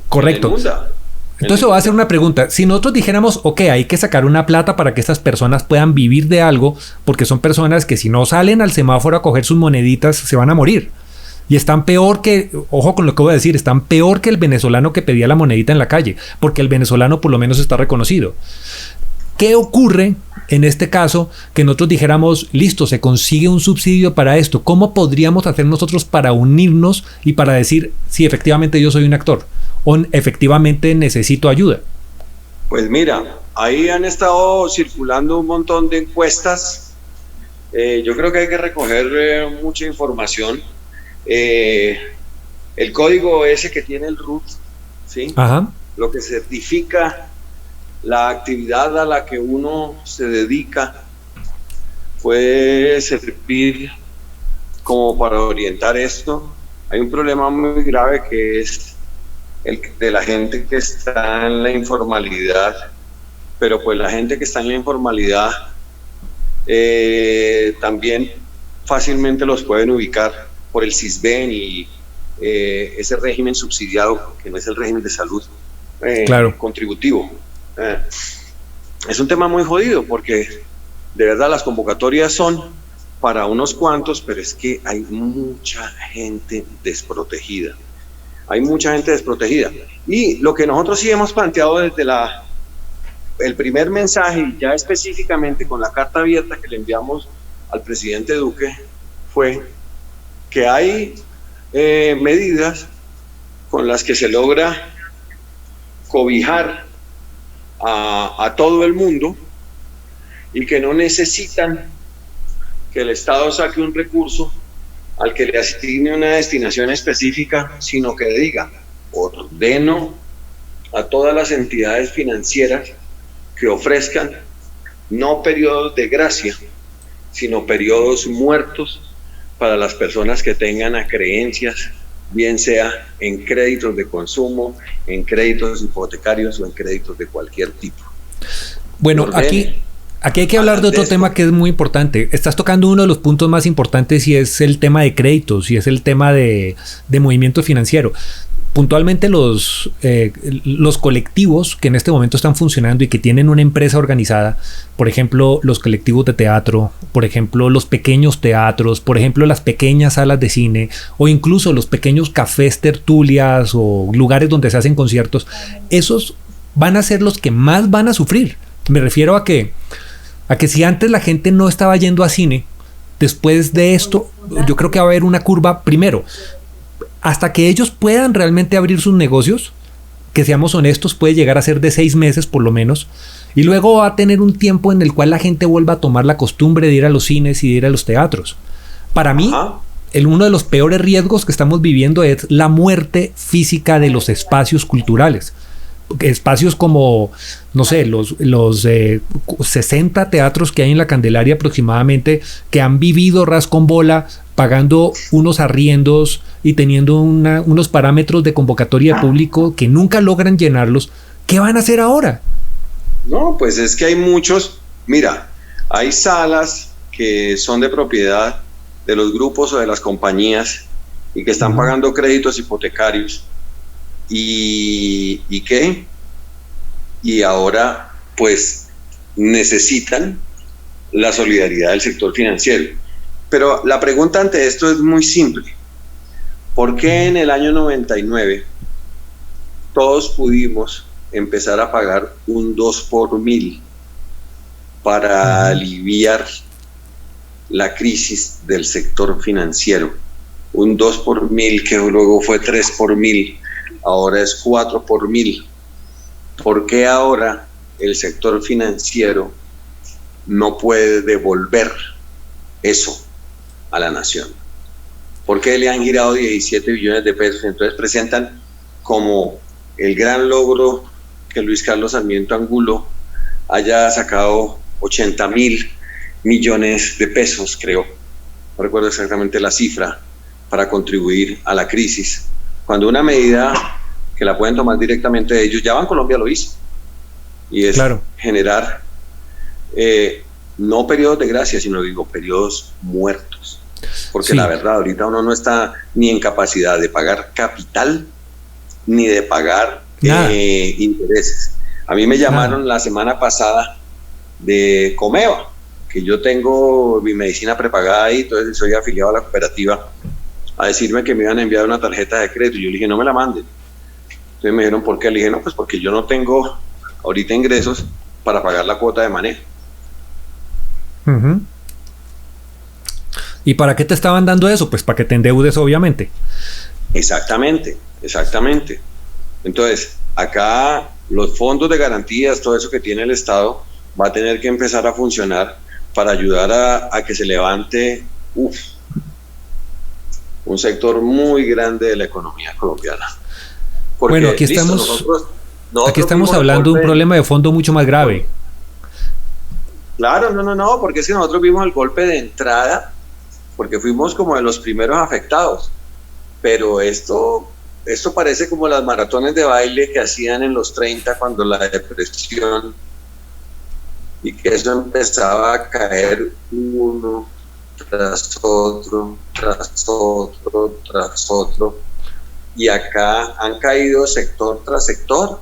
Correcto. En la inmunda. Entonces voy a hacer una pregunta. Si nosotros dijéramos, ok, hay que sacar una plata para que estas personas puedan vivir de algo, porque son personas que si no salen al semáforo a coger sus moneditas, se van a morir. Y están peor que, ojo con lo que voy a decir, están peor que el venezolano que pedía la monedita en la calle, porque el venezolano por lo menos está reconocido. ¿Qué ocurre en este caso que nosotros dijéramos, listo, se consigue un subsidio para esto? ¿Cómo podríamos hacer nosotros para unirnos y para decir, sí, efectivamente yo soy un actor o efectivamente necesito ayuda? Pues mira, ahí han estado circulando un montón de encuestas. Yo creo que hay que recoger mucha información. El código ese que tiene el RUT, ¿sí? Ajá. Lo que certifica la actividad a la que uno se dedica, puede servir como para orientar esto. Hay un problema muy grave que es el de la gente que está en la informalidad, pero pues la gente que está en la informalidad también fácilmente los pueden ubicar por el CISBEN y ese régimen subsidiado, que no es el régimen de salud Claro. contributivo. Es un tema muy jodido porque de verdad las convocatorias son para unos cuantos, pero es que hay mucha gente desprotegida. Hay mucha gente desprotegida. Y lo que nosotros sí hemos planteado desde el primer mensaje, y ya específicamente con la carta abierta que le enviamos al presidente Duque, fue que hay medidas con las que se logra cobijar a todo el mundo y que no necesitan que el Estado saque un recurso al que le asigne una destinación específica, sino que diga, ordeno a todas las entidades financieras que ofrezcan no periodos de gracia, sino periodos muertos para las personas que tengan acreencias, bien sea en créditos de consumo, en créditos hipotecarios o en créditos de cualquier tipo. Bueno, aquí hay que hablar de otro tema que es muy importante. Estás tocando uno de los puntos más importantes y es el tema de créditos y es el tema de movimiento financiero. Puntualmente los colectivos que en este momento están funcionando y que tienen una empresa organizada, por ejemplo, los colectivos de teatro, por ejemplo, los pequeños teatros, por ejemplo, las pequeñas salas de cine o incluso los pequeños cafés, tertulias o lugares donde se hacen conciertos, esos van a ser los que más van a sufrir. Me refiero a que A que si antes la gente no estaba yendo a cine, después de esto, yo creo que va a haber una curva primero. Hasta que ellos puedan realmente abrir sus negocios, que seamos honestos, puede llegar a ser de 6 meses por lo menos. Y luego va a tener un tiempo en el cual la gente vuelva a tomar la costumbre de ir a los cines y de ir a los teatros. Para mí, uno de los peores riesgos que estamos viviendo es la muerte física de los espacios culturales. Espacios como, no sé, los 60 teatros que hay en la Candelaria aproximadamente, que han vivido ras con bola, pagando unos arriendos y teniendo unos parámetros de convocatoria de público que nunca logran llenarlos. ¿Qué van a hacer ahora? No, pues es que hay muchos, mira, hay salas que son de propiedad de los grupos o de las compañías y que están pagando créditos hipotecarios y ¿qué? Y ahora pues necesitan la solidaridad del sector financiero. Pero la pregunta ante esto es muy simple. ¿Por qué en el año 99 todos pudimos empezar a pagar un 2 por 1000 para aliviar la crisis del sector financiero? Un 2 por 1000 que luego fue 3 por 1000, ahora es 4 por 1000. ¿Por qué ahora el sector financiero no puede devolver eso a la nación? ¿Por qué le han girado 17 billones de pesos? Entonces presentan como el gran logro que Luis Carlos Sarmiento Angulo haya sacado 80.000 millones de pesos, creo, no recuerdo exactamente la cifra, para contribuir a la crisis, cuando una medida que la pueden tomar directamente de ellos, ya Bancolombia lo hizo, y es generar no periodos de gracia, sino digo periodos muertos, porque la verdad ahorita uno no está ni en capacidad de pagar capital ni de pagar intereses. A mí me llamaron la semana pasada de Comeva, que yo tengo mi medicina prepagada ahí, entonces soy afiliado a la cooperativa, a decirme que me iban a enviar una tarjeta de crédito. Yo le dije, no me la manden. Entonces me dijeron, ¿por qué? Le dije, no, pues porque yo no tengo ahorita ingresos para pagar la cuota de manejo. ¿Y para qué te estaban dando eso? Pues para que te endeudes, obviamente. Exactamente. Entonces, acá los fondos de garantías, todo eso que tiene el Estado, va a tener que empezar a funcionar para ayudar a que se levante un sector muy grande de la economía colombiana. Porque, bueno, aquí estamos, aquí estamos hablando de un problema de fondo mucho más grave. Claro, no, porque es que nosotros vimos el golpe de entrada, porque fuimos como de los primeros afectados, pero esto parece como las maratones de baile que hacían en los 30 cuando la depresión, y que eso empezaba a caer uno tras otro, y acá han caído sector tras sector.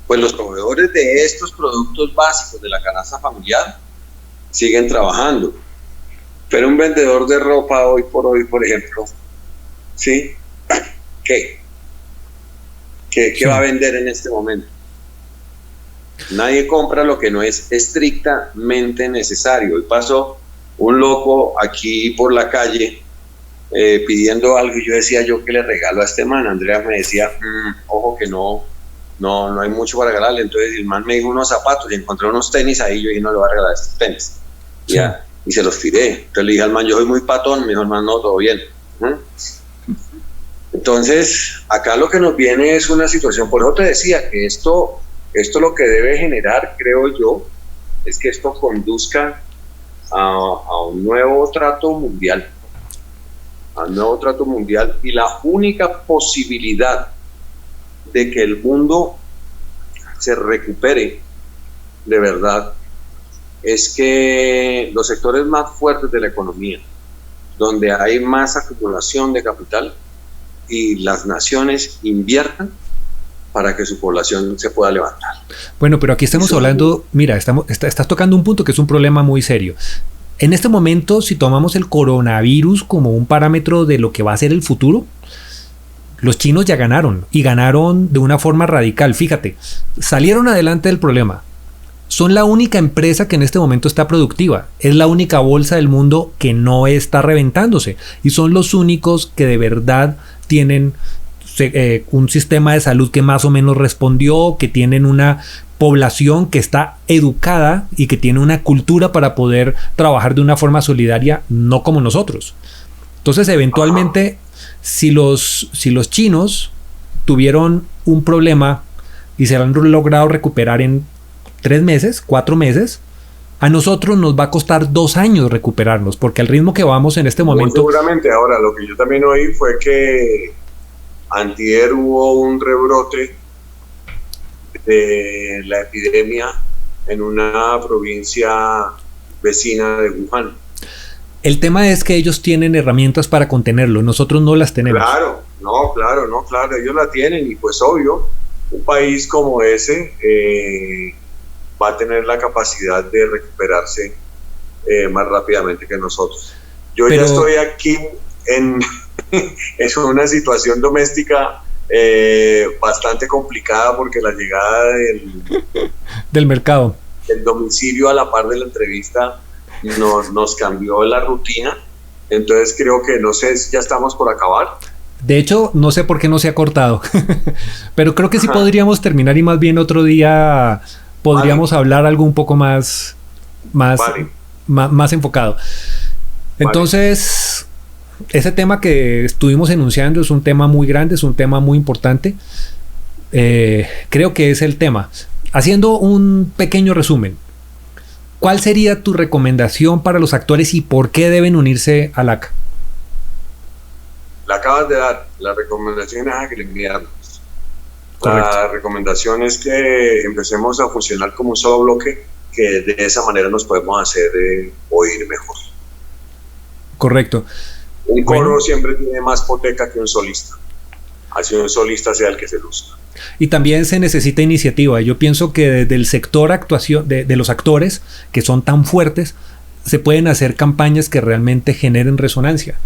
Pues los proveedores de estos productos básicos de la canasta familiar siguen trabajando, pero un vendedor de ropa hoy por hoy, por ejemplo, ¿sí? ¿Qué va a vender en este momento? Nadie compra lo que no es estrictamente necesario. Hoy pasó un loco aquí por la calle pidiendo algo y yo decía, ¿yo qué le regalo a este man? Andrea me decía, ojo que no hay mucho para regalarle. Entonces el man me dijo unos zapatos y encontré unos tenis ahí, yo dije, no le voy a regalar estos tenis. Sí. Ya, y se los tiré. Entonces le dije al man, yo soy muy patón. Me dijo el man, no, todo bien. Entonces acá lo que nos viene es una situación, por eso te decía que esto lo que debe generar, creo yo, es que esto conduzca a un nuevo trato mundial, y la única posibilidad de que el mundo se recupere de verdad es que los sectores más fuertes de la economía, donde hay más acumulación de capital, y las naciones inviertan para que su población se pueda levantar. Bueno, pero aquí estamos hablando, mira, estás tocando un punto que es un problema muy serio. En este momento, si tomamos el coronavirus como un parámetro de lo que va a ser el futuro, los chinos ya ganaron, y ganaron de una forma radical. Fíjate, salieron adelante del problema, son la única empresa que en este momento está productiva. Es la única bolsa del mundo que no está reventándose. Y son los únicos que de verdad tienen un sistema de salud que más o menos respondió, que tienen una población que está educada y que tiene una cultura para poder trabajar de una forma solidaria, no como nosotros. Entonces, eventualmente, si los chinos tuvieron un problema y se han logrado recuperar en 3 meses, 4 meses, a nosotros nos va a costar 2 años recuperarnos, porque al ritmo que vamos en este momento... Muy seguramente. Ahora, lo que yo también oí fue que antier hubo un rebrote de la epidemia en una provincia vecina de Wuhan. El tema es que ellos tienen herramientas para contenerlo, nosotros no las tenemos. Claro, ellos la tienen, y pues obvio, un país como ese va a tener la capacidad de recuperarse más rápidamente que nosotros. Pero ya estoy aquí es una situación doméstica bastante complicada, porque la llegada del mercado, el domicilio a la par de la entrevista nos cambió la rutina. Entonces creo que, no sé, ya estamos por acabar. De hecho, no sé por qué no se ha cortado, pero creo que sí podríamos terminar, y más bien otro día podríamos hablar algo un poco más enfocado. Entonces, ese tema que estuvimos enunciando es un tema muy grande, es un tema muy importante. Creo que es el tema. Haciendo un pequeño resumen, ¿cuál sería tu recomendación para los actores y por qué deben unirse a LACA? La acabas de dar. La recomendación es agremiarnos. Correcto. La recomendación es que empecemos a funcionar como un solo bloque, que de esa manera nos podemos hacer oír mejor. Correcto. Un coro siempre tiene más hipoteca que un solista. Así un solista sea el que se luzca. Y también se necesita iniciativa. Yo pienso que desde el sector actuación de los actores, que son tan fuertes, se pueden hacer campañas que realmente generen resonancia.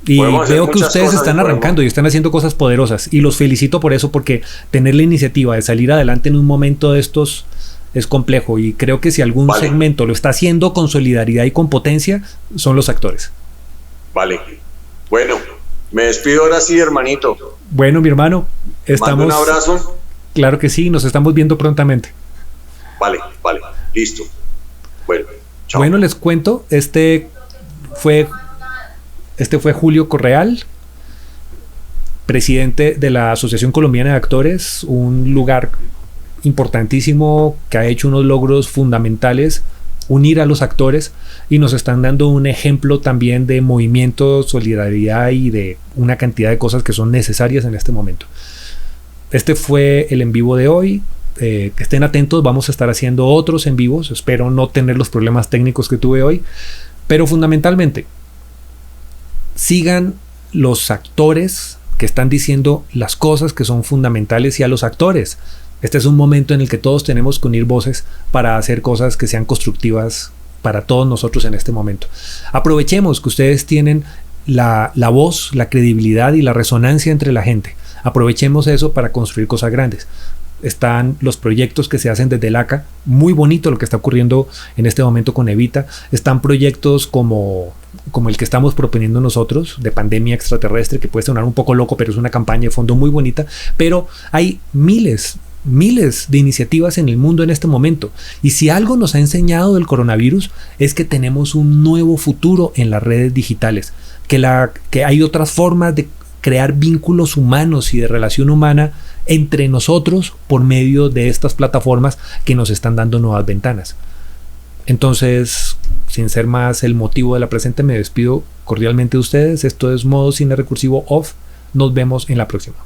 Y veo que ustedes están arrancando y están haciendo cosas poderosas, y los felicito por eso, porque tener la iniciativa de salir adelante en un momento de estos es complejo, y creo que si algún segmento lo está haciendo con solidaridad y con potencia, son los actores. Vale. Bueno, me despido ahora sí, hermanito. Bueno, mi hermano, ¿Mando un abrazo? Claro que sí, nos estamos viendo prontamente. Vale, listo. Bueno, chao. Bueno, les cuento, este fue Julio Correal, presidente de la Asociación Colombiana de Actores, un lugar importantísimo que ha hecho unos logros fundamentales, unir a los actores, y nos están dando un ejemplo también de movimiento, solidaridad y de una cantidad de cosas que son necesarias en este momento. Este fue el en vivo de hoy. Que estén atentos, vamos a estar haciendo otros en vivos. Espero no tener los problemas técnicos que tuve hoy, pero fundamentalmente sigan los actores que están diciendo las cosas que son fundamentales, y a los actores. Este es un momento en el que todos tenemos que unir voces para hacer cosas que sean constructivas para todos nosotros en este momento. Aprovechemos que ustedes tienen la voz, la credibilidad y la resonancia entre la gente. Aprovechemos eso para construir cosas grandes. Están los proyectos que se hacen desde LACA, muy bonito lo que está ocurriendo en este momento con Evita. Están proyectos como el que estamos proponiendo nosotros, de pandemia extraterrestre, que puede sonar un poco loco, pero es una campaña de fondo muy bonita. Pero hay miles de iniciativas en el mundo en este momento, y si algo nos ha enseñado del coronavirus es que tenemos un nuevo futuro en las redes digitales, que hay otras formas de crear vínculos humanos y de relación humana entre nosotros por medio de estas plataformas que nos están dando nuevas ventanas. Entonces, sin ser más el motivo de la presente, me despido cordialmente de ustedes. Esto es Modo Cine Recursivo Off. Nos vemos en la próxima.